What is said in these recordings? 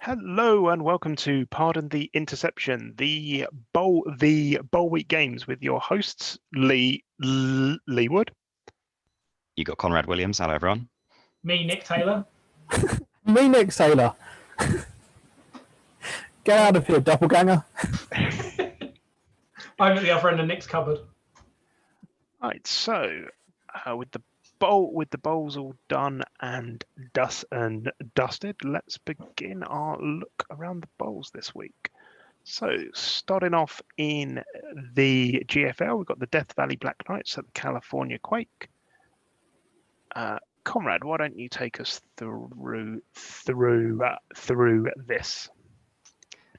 Hello and welcome to Pardon the Interception, the bowl week games with your hosts Lee Wood. You got Conrad Williams. Hello, everyone. Me, Nick Taylor. Me, Nick Taylor. Get out of here, doppelganger. I'm at the other end of Nick's cupboard. Right, so with the bowls all done and dusted, let's begin our look around the bowls this week. So starting off in the GFL, we've got the Death Valley Black Knights at the California Quake. Conrad, why don't you take us through this?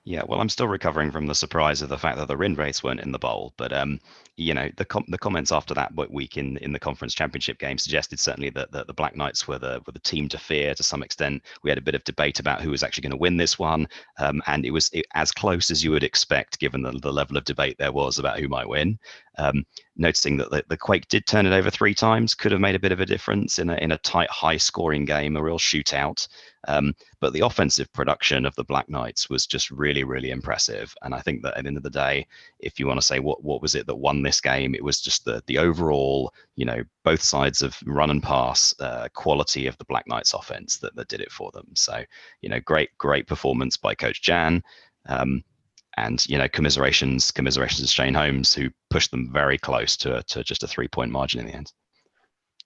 Yeah, well, I'm still recovering from the surprise of the fact that the Rin race weren't in the bowl, but the comments after that week in the conference championship game suggested certainly that the Black Knights were the team to fear to some extent. We had a bit of debate about who was actually going to win this one, and it was as close as you would expect given the level of debate there was about who might win. Noticing that the Quake did turn it over 3 times, could have made a bit of a difference in a tight, high-scoring game, a real shootout. But the offensive production of the Black Knights was just really, really impressive. And I think that at the end of the day, if you want to say what was it that won this game, it was just the overall, both sides of run and pass quality of the Black Knights offense that did it for them. So, great performance by Coach Jan. And commiserations to Shane Holmes, who pushed them very close to just a 3-point margin in the end.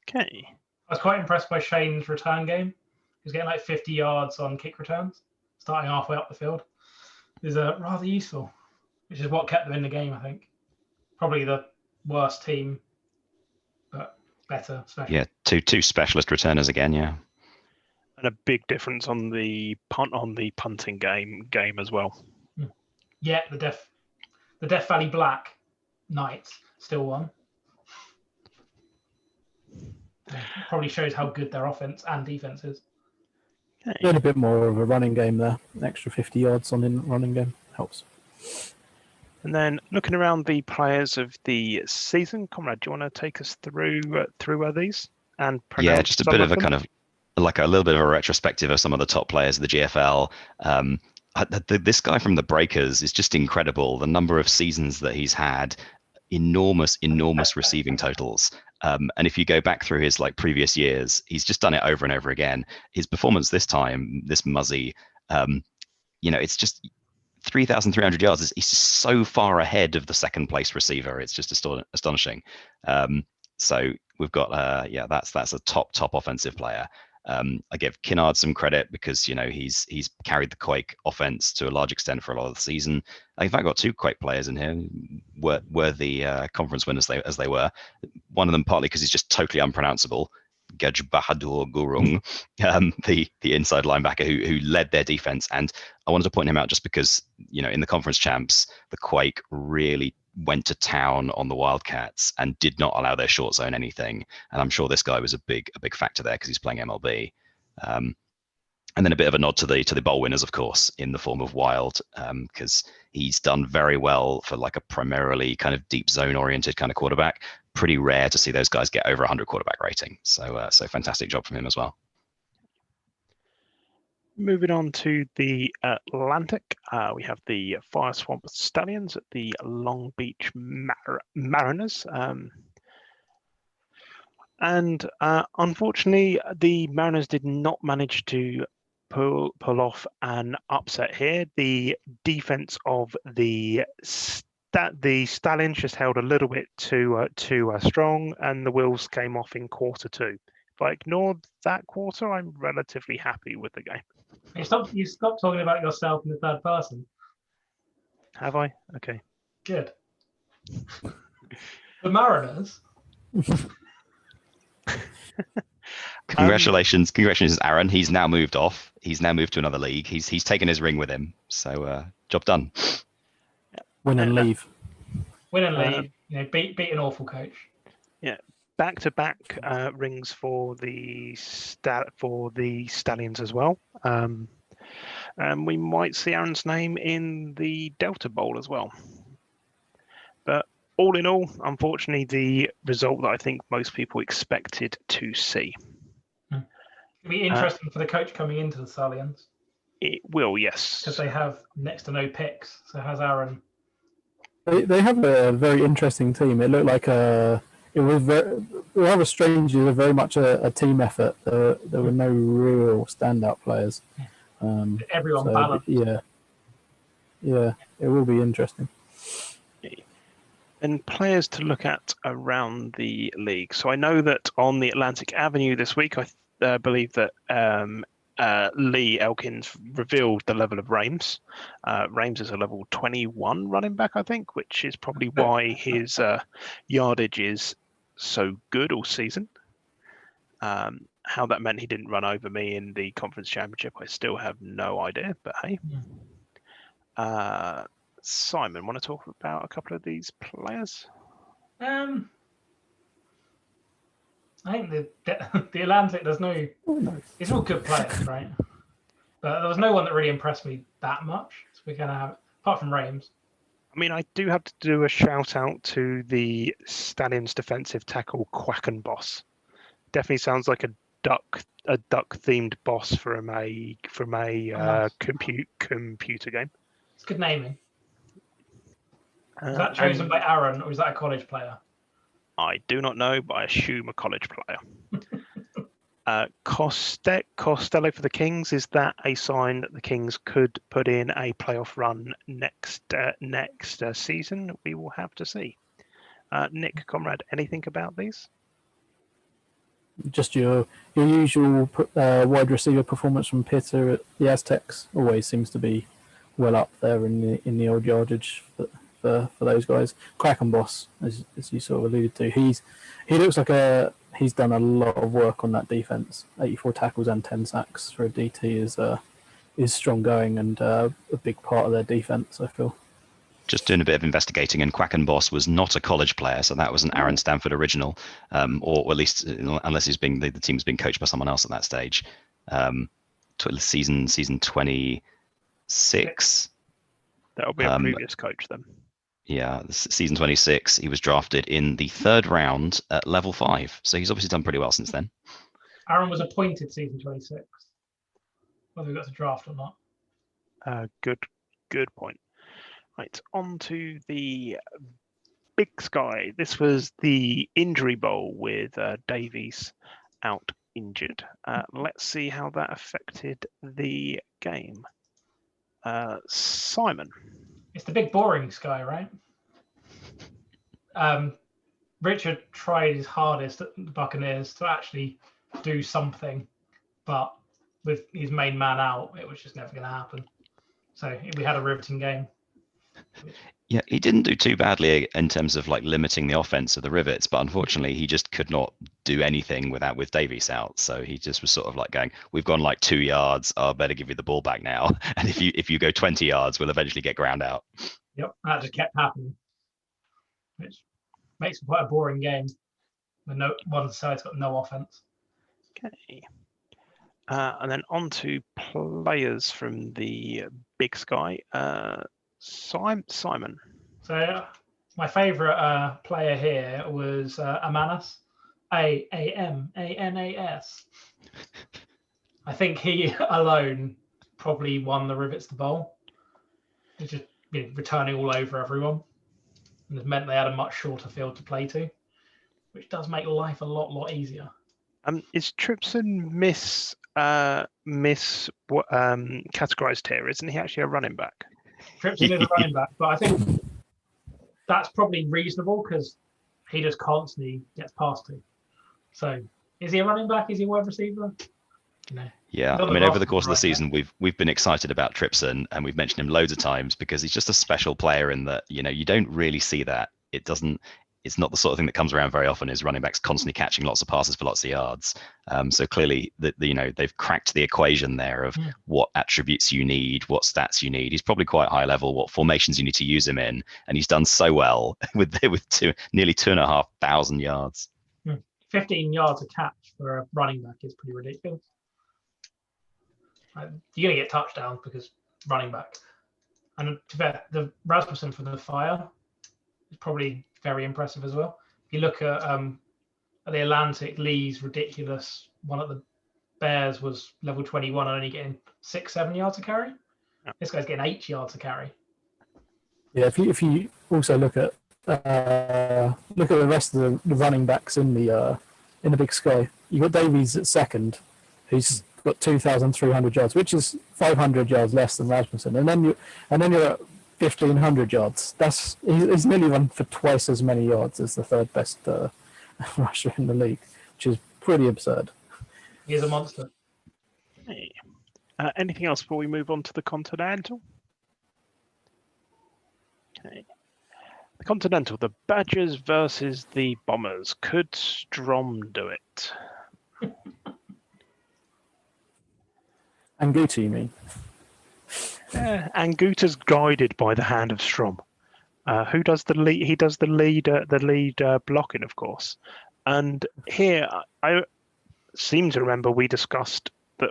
Okay. I was quite impressed by Shane's return game. He was getting like 50 yards on kick returns, starting halfway up the field. It was rather useful, which is what kept them in the game, I think. Probably the worst team, but better. Special. Yeah, two specialist returners again, yeah. And a big difference on the punting game as well. Yeah, the Death Valley Black Knights still won. Probably shows how good their offense and defense is. Okay. A little bit more of a running game there. An extra 50 yards on the running game helps. And then looking around the players of the season, Conrad, do you want to take us through these and yeah, just a bit of a kind of like a little bit of a retrospective of some of the top players of the GFL. This guy from the Breakers is just incredible. The number of seasons that he's had, enormous receiving totals. And if you go back through his previous years, he's just done it over and over again. His performance this time, this Muzzy, it's just 3,300 yards. He's just so far ahead of the second place receiver. It's just astonishing. So we've got, that's a top offensive player. I give Kinnard some credit because he's carried the Quake offense to a large extent for a lot of the season. In fact, I've got 2 Quake players in here were the conference winners as they were. One of them partly because he's just totally unpronounceable, Gaj Bahadur Gurung, the inside linebacker who led their defense. And I wanted to point him out just because in the conference champs, the Quake really went to town on the Wildcats and did not allow their short zone anything. And I'm sure this guy was a big factor there because he's playing MLB. And then a bit of a nod to the bowl winners, of course, in the form of Wild, because he's done very well for a primarily kind of deep zone oriented kind of quarterback. Pretty rare to see those guys get over 100 quarterback rating. So fantastic job from him as well. Moving on to the Atlantic, we have the Fire Swamp Stallions at the Long Beach Mariners. And unfortunately, the Mariners did not manage to pull off an upset here. The defense of the Stallions just held a little bit too strong, and the wheels came off in quarter 2. If I ignore that quarter, I'm relatively happy with the game. You stop talking about yourself in the third person. Have I? Okay. Good. The Mariners. Congratulations, Aaron. He's now moved off. He's now moved to another league. He's taken his ring with him. So job done. Win and leave. Win and leave. Beat an awful coach. Yeah. Back-to-back rings for the Stallions as well. And we might see Aaron's name in the Delta Bowl as well. But all in all, unfortunately, the result that I think most people expected to see. It'll be interesting for the coach coming into the Stallions. It will, yes. Because they have next to no picks. So has Aaron. They have a very interesting team. It looked like it was rather strange. It was very much a team effort. There were no real standout players. Everyone so, balanced. Yeah, it will be interesting. And players to look at around the league. So I know that on the Atlantic Avenue this week, I believe that Lee Elkins revealed the level of Rames. Rames is a level 21 running back, I think, which is probably why his yardage is so good all season. How that meant he didn't run over me in the conference championship, I still have no idea, but hey. Simon, want to talk about a couple of these players? I think the Atlantic, there's no. It's all good players, right? But there was no one that really impressed me that much. So we're gonna have, apart from Rames. I mean, I do have to do a shout out to the Stallions defensive tackle Quackenboss. Definitely sounds like a duck themed boss from a computer game. It's good naming. Was that chosen by Aaron, or is that a college player? I do not know, but I assume a college player. Costello for the Kings, is that a sign that the Kings could put in a playoff run next season? We will have to see. Nick, Conrad, anything about these? Just your usual wide receiver performance from Pitter at the Aztecs always seems to be well up there in the old yardage for those guys. Quackenboss, as you sort of alluded to, he looks like he's done a lot of work on that defense. 84 tackles and 10 sacks for a DT is strong going and a big part of their defense, I feel. Just doing a bit of investigating, and Quackenboss was not a college player, so that was an Aaron Stanford original, or at least unless the team's been coached by someone else at that stage. Season 26. That'll be a previous coach then. Yeah, season 26. He was drafted in the 3rd round at level 5, so he's obviously done pretty well since then. Aaron was appointed season 26. Whether we got to draft or not. Good point. Right, on to the Big Sky. This was the injury bowl with Davies out injured. Let's see how that affected the game. Simon. It's the big boring Sky, right? Richard tried his hardest at the Buccaneers to actually do something, but with his main man out, it was just never going to happen. So we had a riveting game. Yeah, he didn't do too badly in terms of like limiting the offense of the Rivets, but unfortunately he just could not do anything with Davies out. So he just was sort of like going, we've gone like 2 yards, I better give you the ball back now. And if you go 20 yards, we'll eventually get ground out. Yep, that just kept happening, which makes it quite a boring game when one side's got no offense. Okay. And then on to players from the Big Sky. Simon. So my favourite player here was Amanas, Amanas. I think he alone probably won the Rivets the Bowl. He's just returning all over everyone, and it meant they had a much shorter field to play to, which does make life a lot easier. Is Tripson categorized here? Isn't he actually a running back? Tripson is a running back, but I think that's probably reasonable because he just constantly gets passed to. So, is he a running back? Is he a wide receiver? No. Yeah, I mean, over the course of the season, we've been excited about Tripson, and we've mentioned him loads of times because he's just a special player in that you don't really see that. It's not the sort of thing that comes around very often. Is running backs constantly catching lots of passes for lots of yards. So clearly, they've cracked the equation there of what attributes you need, what stats you need. He's probably quite high level. What formations you need to use him in, and he's done so well with nearly 2,500 yards. 15 yards a catch for a running back is pretty ridiculous. You're going to get touchdowns because running back. And to be fair, the Rasmussen for the Fire is probably very impressive as well. If you look at the Atlantic, Lee's ridiculous one at the Bears was level 21 and only getting 6-7 yards a carry. Yeah. This guy's getting 8 yards a carry. Yeah, if you also look at the rest of the running backs in the Big Sky, you got Davies at second, who's got 2,300 yards, which is 500 yards less than Rasmussen, and then you're at 1,500 yards. He's nearly run for twice as many yards as the third best rusher in the league, which is pretty absurd. He is a monster. Hey. Anything else before we move on to the Continental? Okay. The Continental, the Badgers versus the Bombers. Could Strom do it? Anguta, you mean? Anguta's guided by the hand of Strom. Who does the lead? He does the lead blocking, of course. And here, I seem to remember we discussed that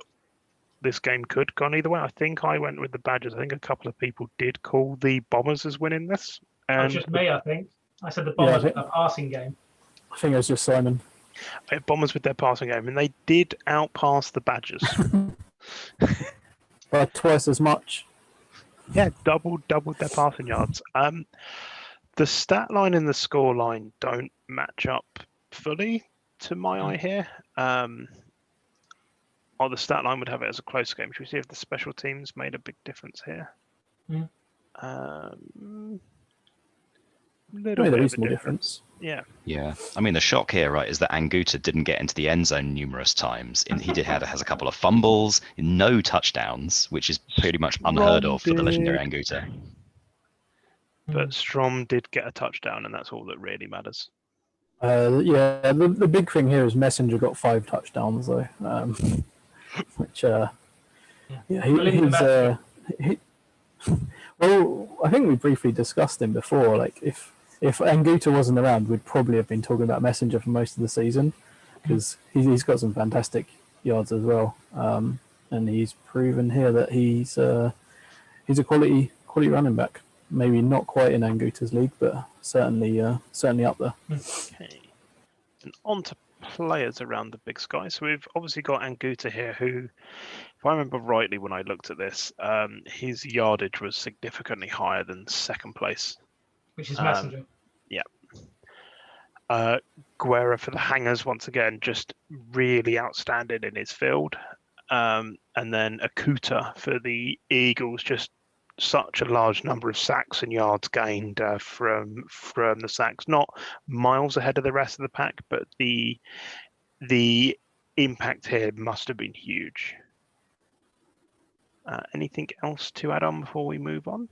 this game could have gone either way. I think I went with the Badgers. I think a couple of people did call the Bombers as winning this. That was just me, I think. I said the Bombers with a passing game. I think it was just Simon. Bombers with their passing game, and they did outpass the Badgers. By twice as much. Yeah, doubled their passing yards. The stat line and the score line don't match up fully to my eye here. Or the stat line would have it as a close game. Should we see if the special teams made a big difference here? Mm. Little Made bit a of reasonable difference. Yeah. Yeah, I mean the shock here, right, is that Anguta didn't get into the end zone numerous times. Has a couple of fumbles, no touchdowns, which is pretty much unheard of for the legendary Anguta. But Strom did get a touchdown, and that's all that really matters. The big thing here is Messenger got 5 touchdowns though, which well, I think we briefly discussed him before. Like if Anguta wasn't around, we'd probably have been talking about Messenger for most of the season because he's got some fantastic yards as well, and he's proven here that he's a quality running back. Maybe not quite in Anguta's league, but certainly up there. Okay. And on to players around the Big Sky. So we've obviously got Anguta here, who, if I remember rightly when I looked at this, his yardage was significantly higher than second place. Which is Messenger. Yeah. Guerra for the Hangers, once again, just really outstanding in his field. And then Akuta for the Eagles, just such a large number of sacks and yards gained from the sacks. Not miles ahead of the rest of the pack, but the impact here must have been huge. Anything else to add on before we move on?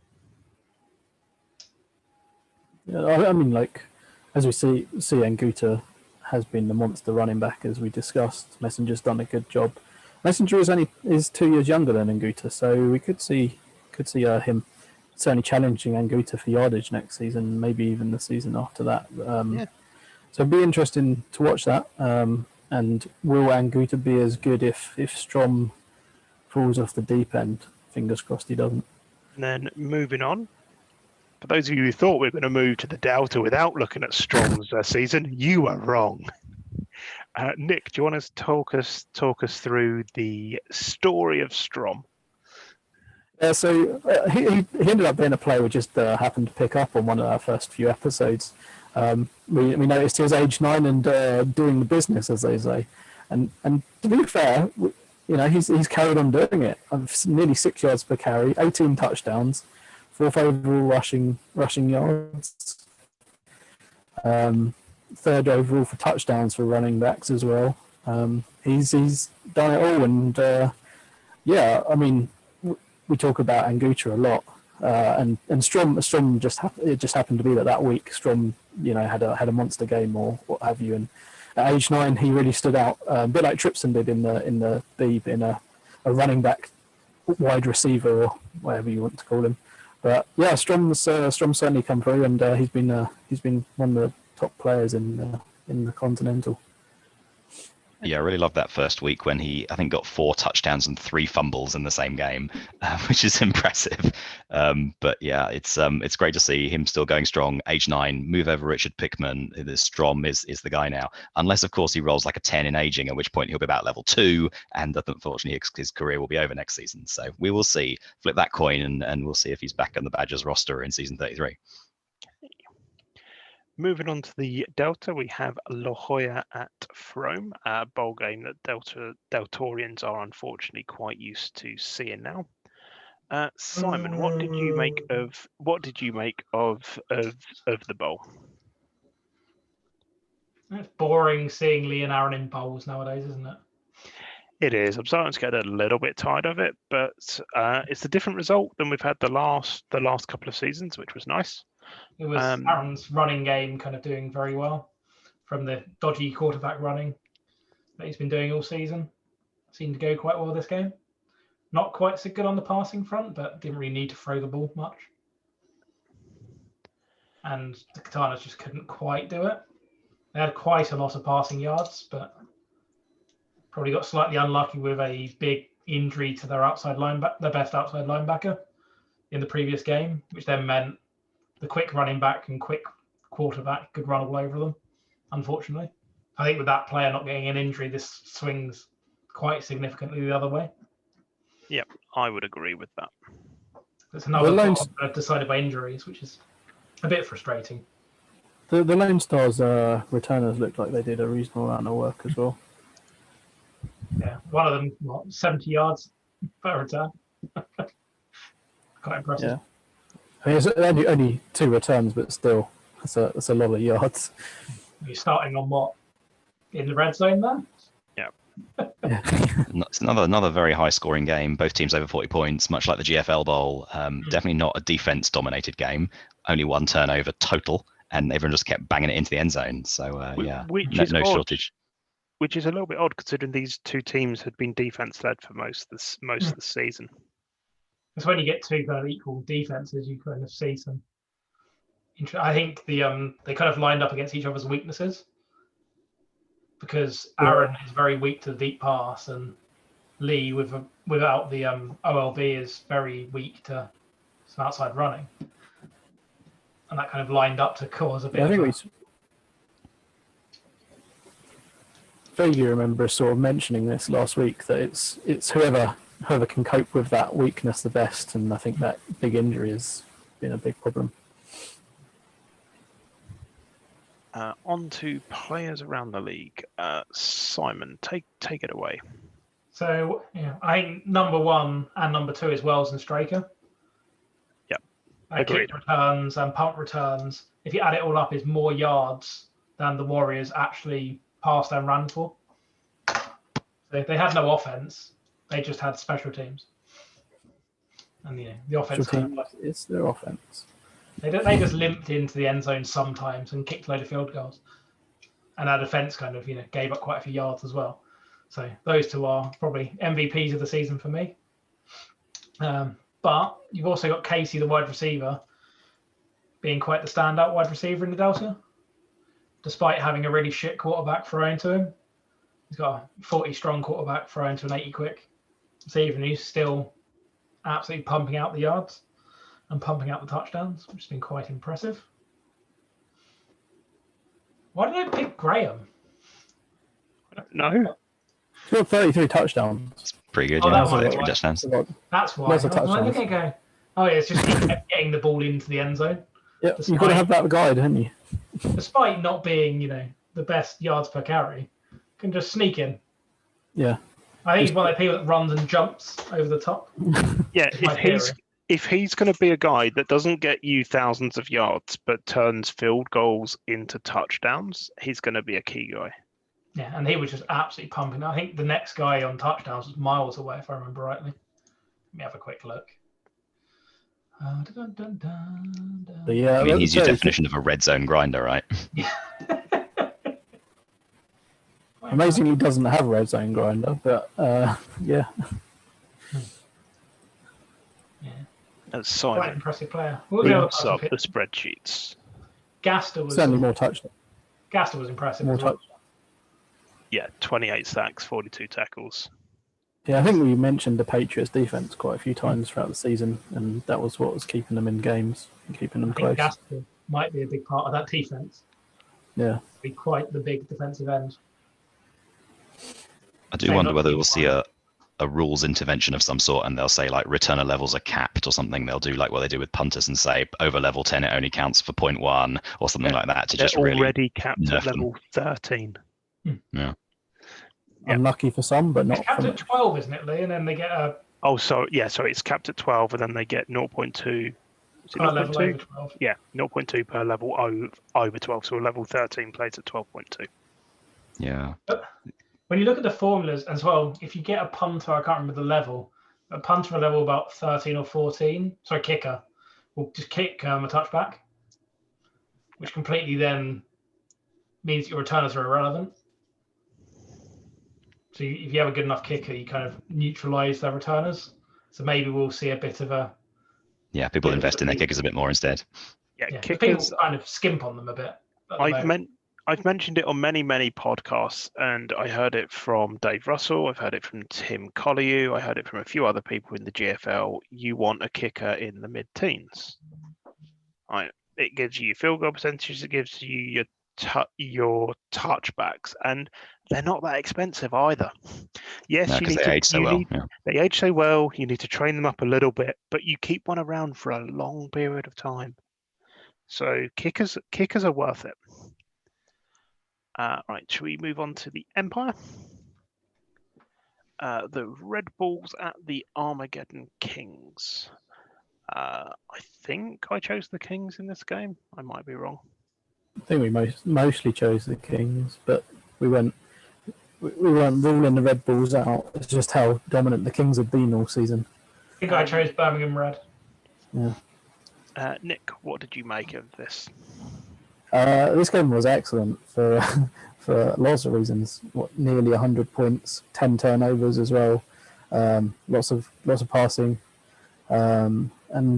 Yeah, I mean, like as we see Anguta has been the monster running back as we discussed. Messenger's done a good job. Messenger is 2 years younger than Anguta, so we could see him certainly challenging Anguta for yardage next season, maybe even the season after that. So it'd be interesting to watch that. And will Anguta be as good if Strom falls off the deep end? Fingers crossed he doesn't. And then moving on, for those of you who thought we were going to move to the Delta without looking at Strom's season, you were wrong. Nick, do you want to talk us through the story of Strom? So he ended up being a player we just happened to pick up on one of our first few episodes. We noticed he was age 9 and doing the business, as they say. And to be fair, he's carried on doing it. Nearly 6 yards per carry, 18 touchdowns, 4th overall rushing yards, 3rd overall for touchdowns for running backs as well. He's done it all, and I mean, we talk about Anguta a lot, and Strom just happened to be that week. Strom, had a monster game or what have you, and at age 9 he really stood out, a bit like Tripson did in the Beeb, in a running back, wide receiver, or whatever you want to call him. But yeah, Strom's certainly come through, and he's been one of the top players in the Continental. Yeah, I really loved that first week when he, I think, got 4 touchdowns and 3 fumbles in the same game, which is impressive. But yeah, it's great to see him still going strong. Age 9, move over Richard Pickman. The Strom is the guy now, unless of course he rolls like a 10 in aging, at which point he'll be about level 2, and unfortunately his career will be over next season. So we will see. Flip that coin, and we'll see if he's back on the Badgers roster in season 33. Moving on to the Delta, we have La Jolla at Frome, a bowl game that Deltorians are unfortunately quite used to seeing now. Simon, what did you make of the bowl? It's boring seeing Lee and Aaron in bowls nowadays, isn't it? It is. I'm starting to get a little bit tired of it, but it's a different result than we've had the last couple of seasons, which was nice. It was Aaron's running game kind of doing very well from the dodgy quarterback running that he's been doing all season. Seemed to go quite well this game. Not quite so good on the passing front, but didn't really need to throw the ball much. And the Katanas just couldn't quite do it. They had quite a lot of passing yards, but probably got slightly unlucky with a big injury to their their best outside linebacker in the previous game, which then meant the quick running back and quick quarterback could run all over them, unfortunately. I think with that player not getting an injury, this swings quite significantly the other way. Yep, I would agree with that. It's another decided by injuries, which is a bit frustrating. The Lone Stars returners looked like they did a reasonable amount of work as well. Yeah, one of them, 70 yards per return. Quite impressive. Yeah. I mean, it's only 2 returns, but still, that's a lot of yards. You're starting on what? In the red zone there? Yeah. It's another very high scoring game. Both teams over 40 points, much like the GFL Bowl. Definitely not a defense dominated game. Only 1 turnover total, and everyone just kept banging it into the end zone. So no shortage. Which is a little bit odd considering these 2 teams had been defense led for most of the season. It's when you get 2 kind of equal defenses, you kind of see some. I think they kind of lined up against each other's weaknesses, because Aaron is very weak to the deep pass, and Lee without the OLB is very weak to some outside running, and that kind of lined up to cause a bit. Vaguely remember sort of mentioning this last week, that it's whoever can cope with that weakness the best, and I think that big injury has been a big problem. On to players around the league. Simon, take it away. So I think number 1 and number 2 is Wells and Straker. Yep. Kick returns and punt returns, if you add it all up, is more yards than the Warriors actually passed and ran for. So they had no offense; they just had special teams, and the offense. It's their offense. They just limped into the end zone sometimes and kicked a load of field goals, and our defense kind of gave up quite a few yards as well. So those 2 are probably MVPs of the season for me. But you've also got Casey, the wide receiver, being quite the standout wide receiver in the Delta, despite having a really shit quarterback thrown to him. He's got a 40-strong quarterback thrown to an 80 quick. So even he's still absolutely pumping out the yards and pumping out the touchdowns, which has been quite impressive. Why did I pick Graham? No. He's got 33 touchdowns. It's pretty good. Yeah, 33 touchdowns. That's why. Lots of touchdowns. Oh yeah, it's just he kept getting the ball into the end zone. Yeah, you've got to have that guy, don't you? Despite not being, the best yards per carry, can just sneak in. Yeah. I think he's one of the people that runs and jumps over the top. Yeah, if he's going to be a guy that doesn't get you thousands of yards but turns field goals into touchdowns, he's going to be a key guy. Yeah, and he was just absolutely pumping. I think the next guy on touchdowns was miles away, if I remember rightly. Let me have a quick look. Yeah, I mean, he's your definition of a red zone grinder, right? Yeah. Amazingly doesn't have a red zone grinder, but yeah. Yeah. That's Quite Simon. impressive player. What was the other Boots up person? the spreadsheets. Gaster was Certainly more touchdowns. Gaster was impressive More as well. touchdowns. Yeah, 28 sacks, 42 tackles. Yeah, I think we mentioned the Patriots' defense quite a few times throughout the season, and that was what was keeping them in games and keeping them I think close. Gaskell might be a big part of that defense. Yeah, Be quite the big defensive end. I do They've wonder got whether people we'll see a rules intervention of some sort, and they'll say like returner levels are capped or something. They'll do like what they do with punters and say over level 10 it only counts for 0.1 or something like that to They're just really already capped nerf at level 13. Yeah. Yeah. unlucky for some, but It's not capped for at 12, isn't it, Lee? And then they get a Oh, so it's capped at 12, and then they get 0.2. Is it per level 0.2? over 12. Yeah, 0.2 per level over 12. So a level 13 plays at 12.2. Yeah. When you look at the formulas as well, if you get a punter, I can't remember the level, a punter a level about 13 or 14, sorry, kicker, will just kick a touchback, which completely then means your returners are irrelevant. So if you have a good enough kicker, you kind of neutralize their returners. So maybe we'll see a bit of a... Yeah, people Yeah, invest in their kickers a bit more instead. Yeah, Yeah, 'cause kickers. people kind of skimp on them a bit. at the moment. I've mentioned it on many podcasts, and I heard it from Dave Russell. I've heard it from Tim Collier. I heard it from a few other people in the GFL. You want a kicker in the mid-teens. It gives you your field goal percentages. It gives you your touchbacks, and they're not that expensive either. Yes, because they age so well. Yeah. They age so well. You need to train them up a little bit, but you keep one around for a long period of time. So kickers are worth it. Right, should we move on to the Empire? The Red Bulls at the Armageddon Kings. I think I chose the Kings in this game. I might be wrong. I think we mostly chose the Kings, but we weren't ruling the Red Bulls out. It's just how dominant the Kings have been all season. I think I chose Birmingham Red. Yeah. Nick, what did you make of this? This game was excellent for for lots of reasons. Nearly 100 points, 10 turnovers as well, lots of passing, and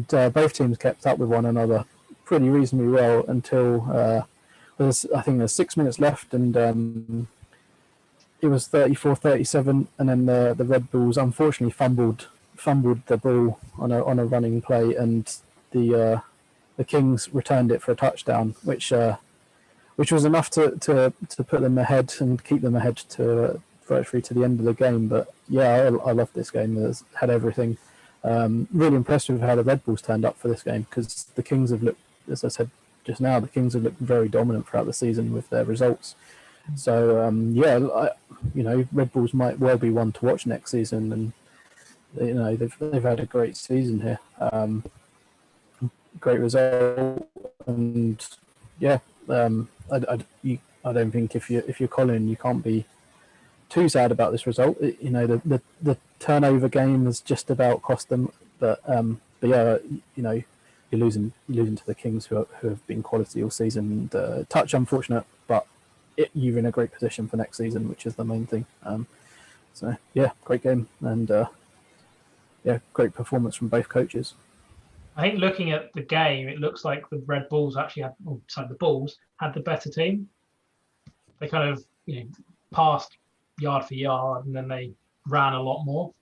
both teams kept up with one another pretty reasonably well until I think there's 6 minutes left, and it was 34-37, and then the Red Bulls unfortunately fumbled the ball on a running play, and the Kings returned it for a touchdown, which was enough to put them ahead and keep them ahead to virtually to the end of the game. But yeah, I loved this game. It had everything. Really impressed with how the Red Bulls turned up for this game, because the Kings have looked, as I said just now, the Kings have looked very dominant throughout the season with their results. So Red Bulls might well be one to watch next season, and they've had a great season here. Great result, and yeah, I don't think if you're Colin, you can't be too sad about this result. The turnover game has just about cost them, but yeah, you're losing to the Kings who have been quality all season. Touch unfortunate, but you're in a great position for next season, which is the main thing. So yeah, great game, and great performance from both coaches. I think looking at the game, it looks like the Red Bulls actually the Bulls had the better team. They kind of passed yard for yard, and then they ran a lot more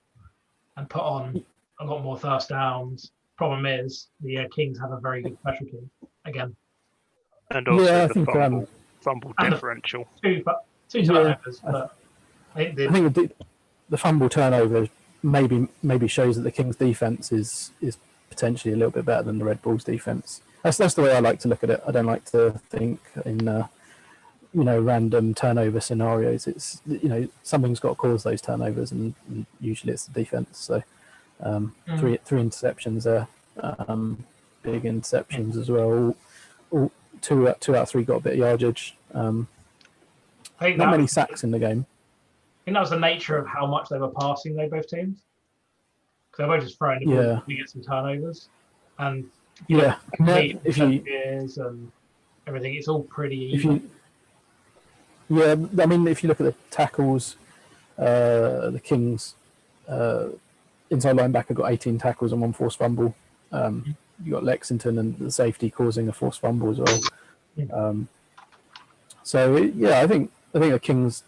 and put on a lot more first downs. Problem is, the Kings have a very good special team again. And also I think, fumble differential. Two turnovers, but I think the fumble turnover maybe shows that the Kings' defense is potentially a little bit better than the Red Bulls' defense. That's the way I like to look at it. I don't like to think in random turnover scenarios. It's something's got to cause those turnovers, and usually it's the defense. So three interceptions there, big interceptions as well. All two out of three got a bit of yardage. Not many sacks in the game. I think that was the nature of how much they were passing, both teams. Because they were just throwing the ball to get some turnovers. And if you and everything, it's all pretty even. If you look at the tackles, the Kings inside linebacker got 18 tackles and one forced fumble. You got Lexington and the safety causing a forced fumble as well. I think the Kings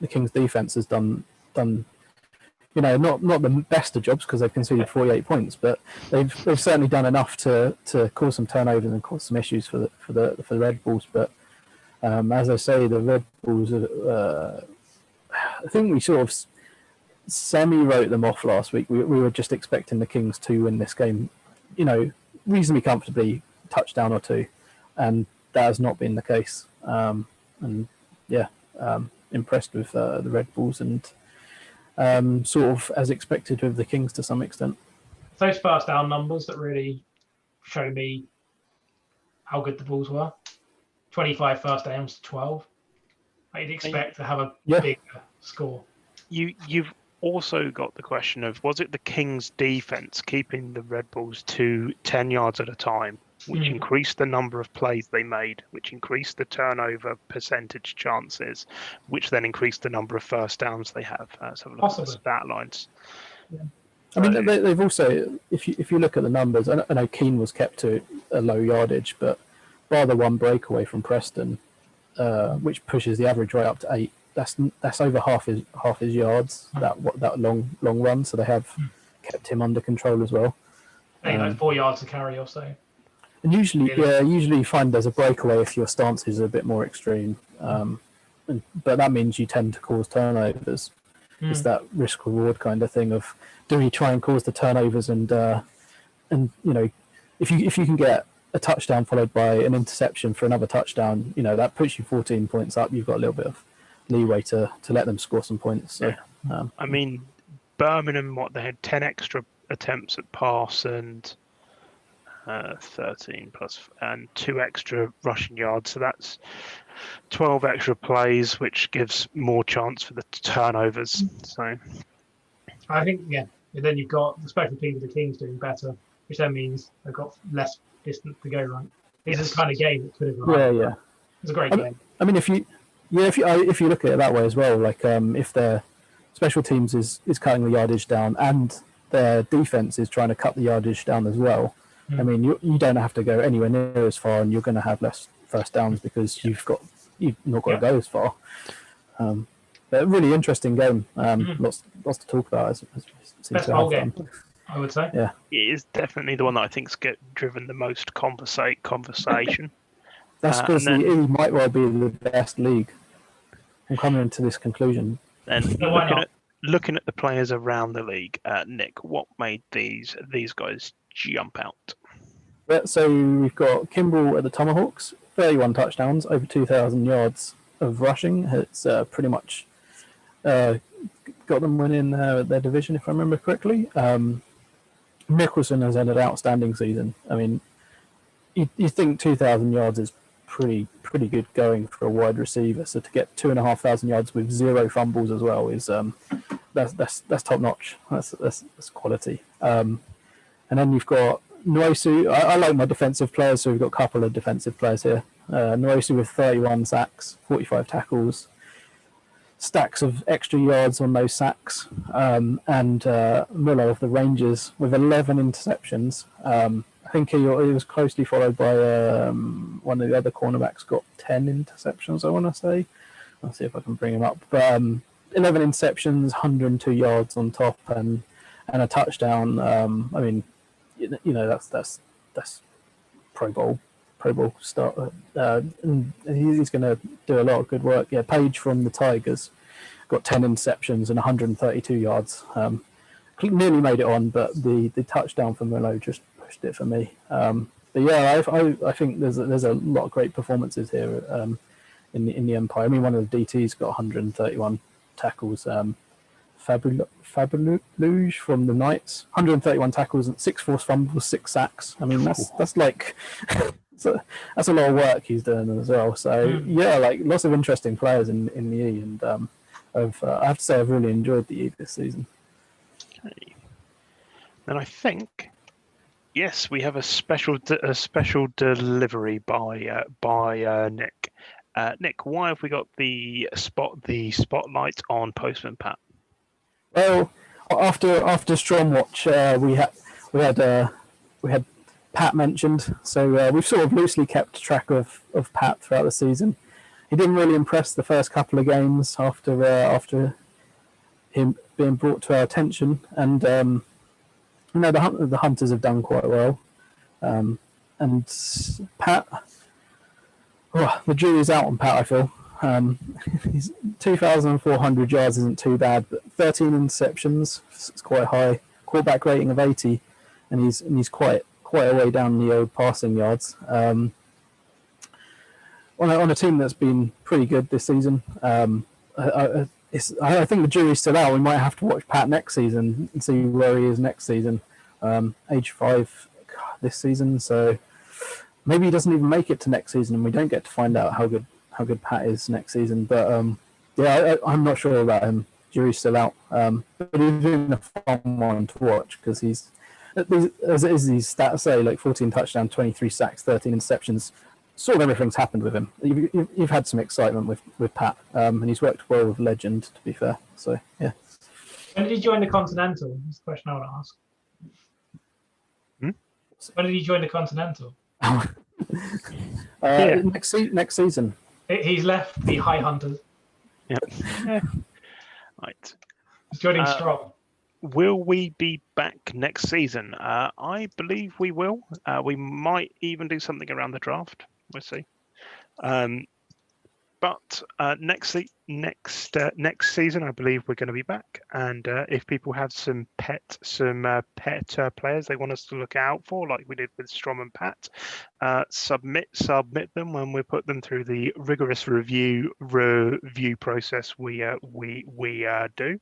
the Kings defense has done not the best of jobs because they've conceded 48 points, but they've certainly done enough to cause some turnovers and cause some issues for the Red Bulls. But as I say, the Red Bulls, I think we sort of semi-wrote them off last week. We were just expecting the Kings to win this game, reasonably comfortably, touchdown or two, and that has not been the case. Impressed with the Red Bulls and sort of as expected with the Kings to some extent. Those first down numbers that really show me how good the Bulls were. 25 first downs to 12. I'd expect to have a bigger score. You've also got the question of, was it the Kings' defense keeping the Red Bulls to 10 yards at a time, which increased the number of plays they made, which increased the turnover percentage chances, which then increased the number of first downs they have? Let's have a look at the stat lines. Yeah. I mean, they've also, if you look at the numbers, I know Keane was kept to a low yardage, but bar the one breakaway from Preston, which pushes the average right up to 8. That's over half his yards. That long run, so they have kept him under control as well. I think like 4 yards to carry or so. And usually you find there's a breakaway if your stance is a bit more extreme, but that means you tend to cause turnovers. It's that risk reward kind of thing of, do we try and cause the turnovers and if you can get a touchdown followed by an interception for another touchdown, that puts you 14 points up. You've got a little bit of leeway to let them score some points. So, I mean, Birmingham, they had 10 extra attempts at pass and 13 plus and 2 extra rushing yards. So that's 12 extra plays, which gives more chance for the turnovers. So I think, and then you've got the special teams of the Kings doing better, which then means they've got less distance to go, right? This is the kind of game that could have gone. Yeah. It's a great game. I mean, if you look at it that way as well, like if their special teams is cutting the yardage down and their defense is trying to cut the yardage down as well, I mean, you don't have to go anywhere near as far, and you're going to have less first downs because you've not got to go as far. But a really interesting game. Lots to talk about. Best bowl game, I would say. Yeah, it is definitely the one that I think's driven the most conversation. That's because the E might well be the best league. I'm coming to this conclusion. And looking at the players around the league, Nick, what made these guys jump out? So we've got Kimbrell at the Tomahawks, 31 touchdowns, over 2,000 yards of rushing. It's pretty much got them winning their division, if I remember correctly. Mickelson has had an outstanding season. I mean, you think 2,000 yards is pretty good going for a wide receiver. So to get 2,500 yards with 0 fumbles as well is that's top notch. That's quality. And then you've got Nwosu. I like my defensive players, so we've got a couple of defensive players here. Nwosu with 31 sacks, 45 tackles, stacks of extra yards on those sacks, and Muller of the Rangers with 11 interceptions. I think he was closely followed by one of the other cornerbacks, got 10 interceptions, I want to say. I'll see if I can bring him up. But 11 interceptions, 102 yards on top, and a touchdown. I mean, that's Pro Bowl start. And he's going to do a lot of good work. Yeah, Page from the Tigers got 10 interceptions and 132 yards. Nearly made it on, but the touchdown from Milo just pushed it for me. But yeah, I think there's a lot of great performances here in the Empire. I mean, one of the DTs got 131 tackles. Fabulouge from the Knights, 131 tackles and 6 forced fumbles, 6 sacks. I mean, that's like that's a lot of work he's doing as well. So yeah, like lots of interesting players in the E, and I have to say I've really enjoyed the E this season. Okay. Then I think, yes, we have a special delivery by Nick. Nick, why have we got the spotlight on Postman Pat? Well, after Stormwatch, we had Pat mentioned, so we've sort of loosely kept track of Pat throughout the season. he didn't really impress the first couple of games after him being brought to our attention, and the Hunters have done quite well, and Pat. Oh, the jury's out on Pat, I feel. He's 2,400 yards isn't too bad, but 13 interceptions is quite high. Quarterback rating of 80, and he's quite a way down the old passing yards. On a team that's been pretty good this season, I think the jury's still out. We might have to watch Pat next season and see where he is next season. Age 5 this season, so maybe he doesn't even make it to next season, and we don't get to find out how good Pat is next season. But I'm not sure about him. Jury's still out. But he's been a fun one to watch because he's, as these stats say, like 14 touchdowns, 23 sacks, 13 interceptions. Sort of everything's happened with him. You've had some excitement with Pat, and he's worked well with Legend, to be fair. So yeah. When did he join the Continental? That's the question I want to ask. When did he join the Continental? Next season. He's left the High Hunters. Yep. Right. He's joining strong. Will we be back next season? I believe we will. We might even do something around the draft. We'll see. But next season, I believe we're going to be back. And if people have some pet players they want us to look out for, like we did with Strom and Pat, submit them when we put them through the rigorous review process we do.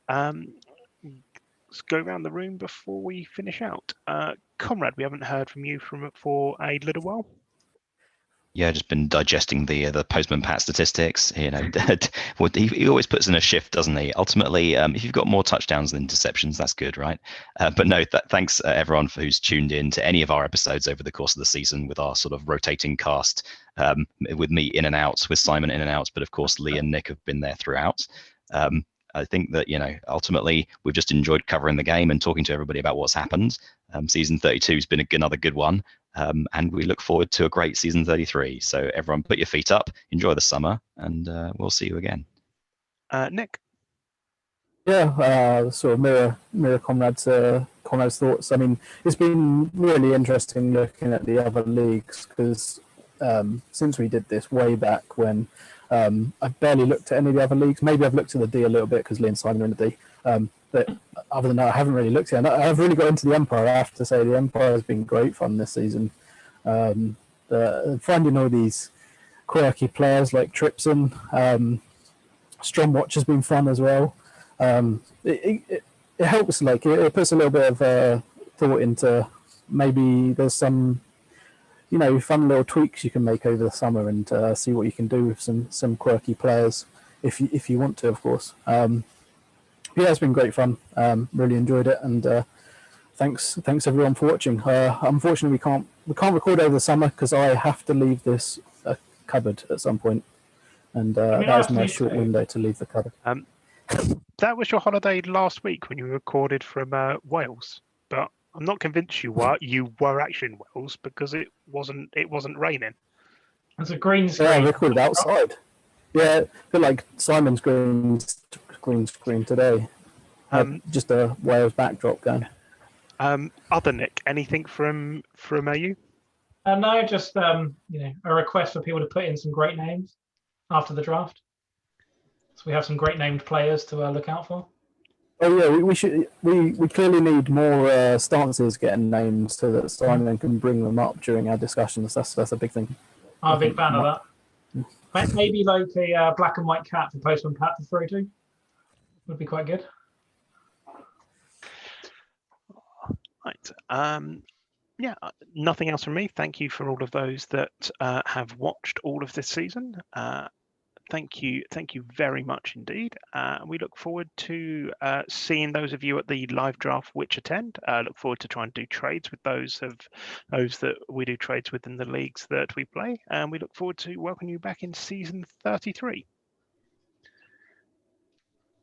Let's go around the room before we finish out. Conrad, we haven't heard from you for a little while. Yeah, just been digesting the Postman Pat statistics. You know, he always puts in a shift, doesn't he? Ultimately, if you've got more touchdowns than interceptions, that's good, right? But no, thanks everyone who's tuned in to any of our episodes over the course of the season with our sort of rotating cast, with me in and out, with Simon in and out, but of course Lee and Nick have been there throughout. I think that, ultimately we've just enjoyed covering the game and talking to everybody about what's happened. Season 32 has been another good one. And we look forward to a great season 33. So everyone put your feet up, enjoy the summer, and we'll see you again. Nick? Yeah, sort of mirror Conrad's thoughts. I mean, it's been really interesting looking at the other leagues because since we did this way back when I've barely looked at any of the other leagues. Maybe I've looked at the D a little bit because Lee and Simon are in the D. But other than that, I haven't really looked at it. And I've really got into the Empire. I have to say the Empire has been great fun this season. Finding all these quirky players like Tripson, Stromwatch has been fun as well. It helps, like it puts a little bit of thought into maybe there's some fun little tweaks you can make over the summer and see what you can do with some quirky players if you want to, of course. Yeah, it's been great fun. Really enjoyed it, and thanks everyone for watching. Unfortunately, we can't record over the summer because I have to leave this cupboard at some point, and that is my short window to leave the cupboard. That was your holiday last week when you recorded from Wales, but I'm not convinced you were actually in Wales because it wasn't raining. It's a green screen. Yeah, I recorded outside. Yeah, a bit like Simon's green screen today. Just a Wales backdrop going. Other Nick, anything from you? No, just a request for people to put in some great names after the draft. So we have some great named players to look out for. Oh yeah, we should. We clearly need more stances getting names so that Simon can bring them up during our discussions. That's a big thing. I'm a big fan of that. Maybe like a black and white cat for Postman Pat to throw to. Would be quite good. Right. Yeah, nothing else from me. Thank you for all of those that have watched all of this season. Thank you very much indeed. We look forward to seeing those of you at the live draft which attend. Look forward to trying to do trades with those that we do trades within the leagues that we play, and we look forward to welcoming you back in season 33.